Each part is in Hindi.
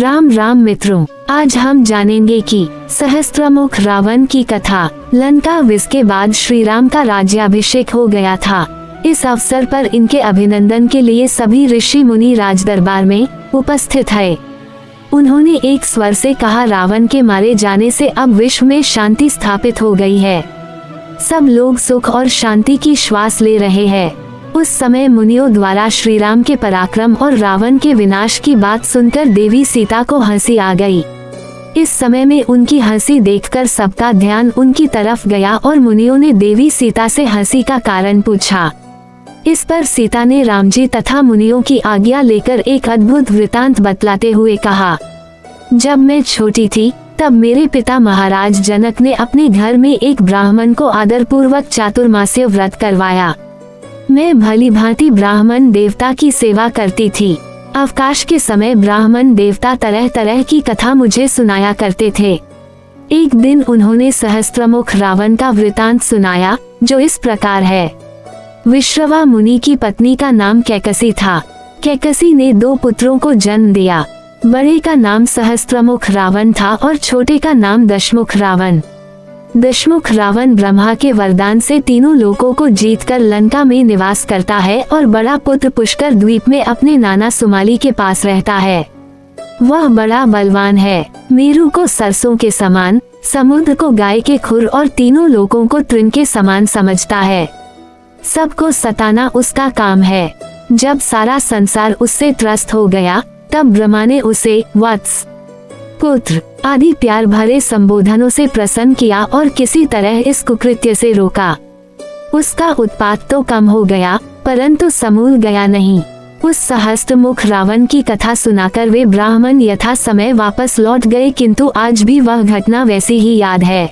राम राम मित्रों, आज हम जानेंगे कि सहस्त्रमुख रावण की कथा। लंका विजय के बाद श्री राम का राज्याभिषेक हो गया था। इस अवसर पर इनके अभिनंदन के लिए सभी ऋषि मुनि राज दरबार में उपस्थित है। उन्होंने एक स्वर से कहा, रावण के मारे जाने से अब विश्व में शांति स्थापित हो गई है। सब लोग सुख और शांति की श्वास ले रहे हैं। उस समय मुनियों द्वारा श्री राम के पराक्रम और रावण के विनाश की बात सुनकर देवी सीता को हंसी आ गई। इस समय में उनकी हंसी देखकर सबका ध्यान उनकी तरफ गया और मुनियों ने देवी सीता से हंसी का कारण पूछा। इस पर सीता ने राम जी तथा मुनियों की आज्ञा लेकर एक अद्भुत वृतांत बतलाते हुए कहा, जब मैं छोटी थी तब मेरे पिता महाराज जनक ने अपने घर में एक ब्राह्मण को आदरपूर्वक चातुर्मास्य व्रत करवाया। मैं भली भांति ब्राह्मण देवता की सेवा करती थी। अवकाश के समय ब्राह्मण देवता तरह तरह की कथा मुझे सुनाया करते थे। एक दिन उन्होंने सहस्त्रमुख रावण का वृतांत सुनाया, जो इस प्रकार है। विश्रवा मुनि की पत्नी का नाम कैकसी था। कैकसी ने 2 पुत्रों को जन्म दिया। बड़े का नाम सहस्त्रमुख रावण था और छोटे का नाम दशमुख रावण। दशमुख रावण ब्रह्मा के वरदान से तीनों लोकों को जीतकर लंका में निवास करता है और बड़ा पुत्र पुष्कर द्वीप में अपने नाना सुमाली के पास रहता है। वह बड़ा बलवान है। मेरु को सरसों के समान, समुद्र को गाय के खुर और तीनों लोकों को तृण के समान समझता है। सबको सताना उसका काम है। जब सारा संसार उससे त्रस्त हो गया तब ब्रह्मा ने उसे वत्स, पुत्र आदि प्यार भरे संबोधनों से प्रसन्न किया और किसी तरह इस कुकृत्य से रोका। उसका उत्पात तो कम हो गया परंतु समूल गया नहीं। उस सहस्त्रमुख रावण की कथा सुनाकर वे ब्राह्मण यथा समय वापस लौट गए, किंतु आज भी वह घटना वैसी ही याद है।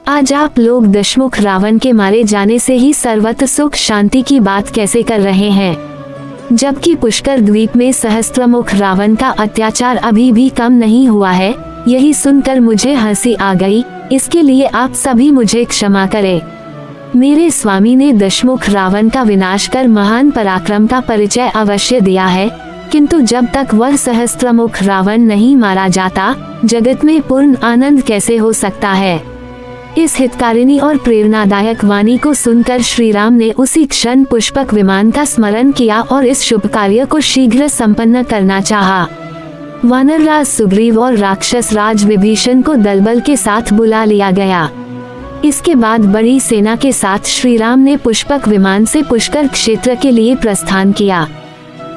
आज आप लोग दशमुख रावण के मारे जाने से ही सर्वत्र सुख शांति की बात कैसे कर रहे हैं, जबकि पुष्कर द्वीप में सहस्त्रमुख रावण का अत्याचार अभी भी कम नहीं हुआ है। यही सुनकर मुझे हंसी आ गई। इसके लिए आप सभी मुझे क्षमा करें। मेरे स्वामी ने दशमुख रावण का विनाश कर महान पराक्रम का परिचय अवश्य दिया है, किंतु जब तक वह सहस्त्रमुख रावण नहीं मारा जाता, जगत में पूर्ण आनंद कैसे हो सकता है। इस हितकारिणी और प्रेरणादायक वाणी को सुनकर श्री राम ने उसी क्षण पुष्पक विमान का स्मरण किया और इस शुभ कार्य को शीघ्र संपन्न करना चाहा। वानर राज सुग्रीव और राक्षस राज विभीषण को दलबल के साथ बुला लिया गया। इसके बाद बड़ी सेना के साथ श्री राम ने पुष्पक विमान से पुष्कर क्षेत्र के लिए प्रस्थान किया।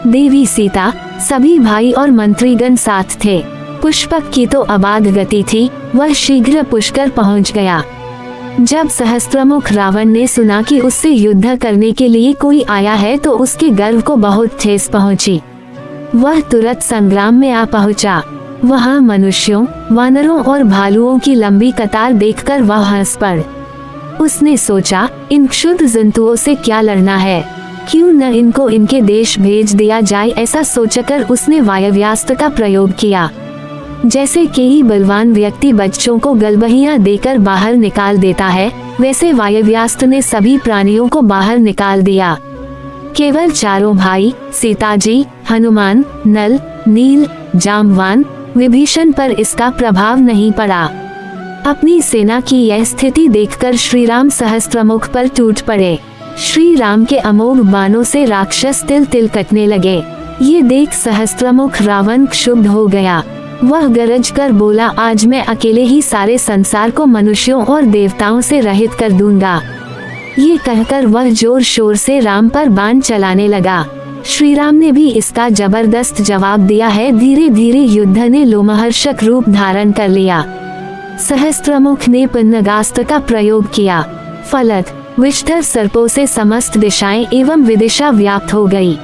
देवी सीता, सभी भाई और मंत्रीगण साथ थे। पुष्पक की तो अबाध गति थी, वह शीघ्र पुष्कर पहुंच गया। जब सहस्त्रमुख रावण ने सुना कि उससे युद्ध करने के लिए कोई आया है तो उसके गर्व को बहुत ठेस पहुंची। वह तुरंत संग्राम में आ पहुंचा। वहां मनुष्यों, वानरों और भालुओं की लंबी कतार देखकर वह हंस पड़। उसने सोचा, इन क्षुद्र जंतुओं से क्या लड़ना है, क्यों न इनको इनके देश भेज दिया जाए। ऐसा सोचकर उसने वायव्यास्त्र का प्रयोग किया। जैसे कई बलवान व्यक्ति बच्चों को गलबहियां देकर बाहर निकाल देता है, वैसे वायव्यास्त्र ने सभी प्राणियों को बाहर निकाल दिया। केवल चारों भाई सीताजी, हनुमान, नल, नील, जाम्बवान, विभीषण पर इसका प्रभाव नहीं पड़ा। अपनी सेना की यह स्थिति देखकर श्री राम सहस्त्रमुख पर टूट पड़े। श्री राम के अमोघ बाणों से राक्षस तिल तिल कटने लगे। ये देख सहस्त्रमुख रावण क्षुब्ध हो गया। वह गरज कर बोला, आज मैं अकेले ही सारे संसार को मनुष्यों और देवताओं से रहित कर दूंगा। ये कहकर वह जोर शोर से राम पर बाण चलाने लगा। श्री राम ने भी इसका जबरदस्त जवाब दिया है। धीरे धीरे युद्ध ने लोमहर्षक रूप धारण कर लिया। सहस्त्रमुख ने पन्नगास्त्र का प्रयोग किया। फलत विषधर सर्पों से समस्त दिशाएं एवं विदिशा व्याप्त हो गई।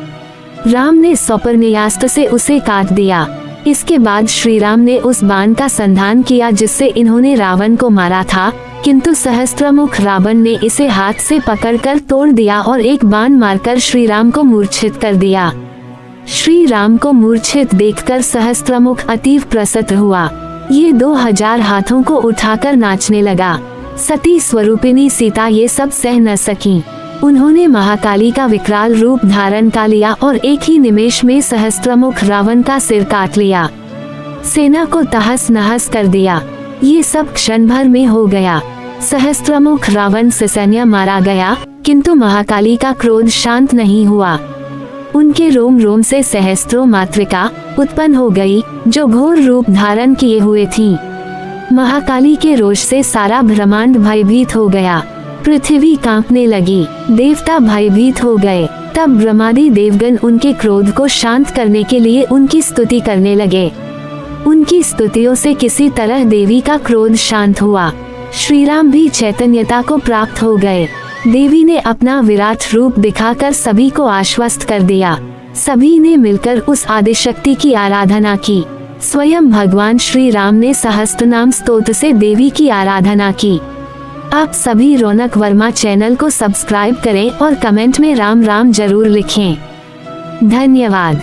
राम ने सौपर्णयास्त्र से उसे काट दिया। इसके बाद श्री राम ने उस बाण का संधान किया जिससे इन्होंने रावण को मारा था, किंतु सहस्त्रमुख रावण ने इसे हाथ से पकड़कर तोड़ दिया और एक बाण मारकर श्री राम को मूर्छित कर दिया। श्री राम को मूर्छित देखकर सहस्त्रमुख अतीव प्रसन्न हुआ। ये 2000 हाथों को उठाकर नाचने लगा। सती स्वरूपिणी सीता ये सब सह न सकी। उन्होंने महाकाली का विकराल रूप धारण कर लिया और एक ही निमेष में सहस्त्रमुख रावण का सिर काट लिया। सेना को तहस नहस कर दिया। ये सब क्षण भर में हो गया। सहस्त्रमुख रावण से सैन्य मारा गया, किंतु महाकाली का क्रोध शांत नहीं हुआ। उनके रोम रोम से सहस्त्रों मातृका उत्पन्न हो गई, जो घोर रूप धारण किए हुए थीं। महाकाली के रोष से सारा ब्रह्मांड भयभीत हो गया। पृथ्वी कांपने लगी, देवता भयभीत हो गए। तब ब्रह्मादि देवगण उनके क्रोध को शांत करने के लिए उनकी स्तुति करने लगे। उनकी स्तुतियों से किसी तरह देवी का क्रोध शांत हुआ। श्री राम भी चैतन्यता को प्राप्त हो गए। देवी ने अपना विराट रूप दिखाकर सभी को आश्वस्त कर दिया। सभी ने मिलकर उस आदिशक्ति की आराधना की। स्वयं भगवान श्री राम ने सहस्त्रनाम स्तोत्र से देवी की आराधना की। आप सभी रौनक वर्मा चैनल को सब्सक्राइब करें और कमेंट में राम राम जरूर लिखें। धन्यवाद।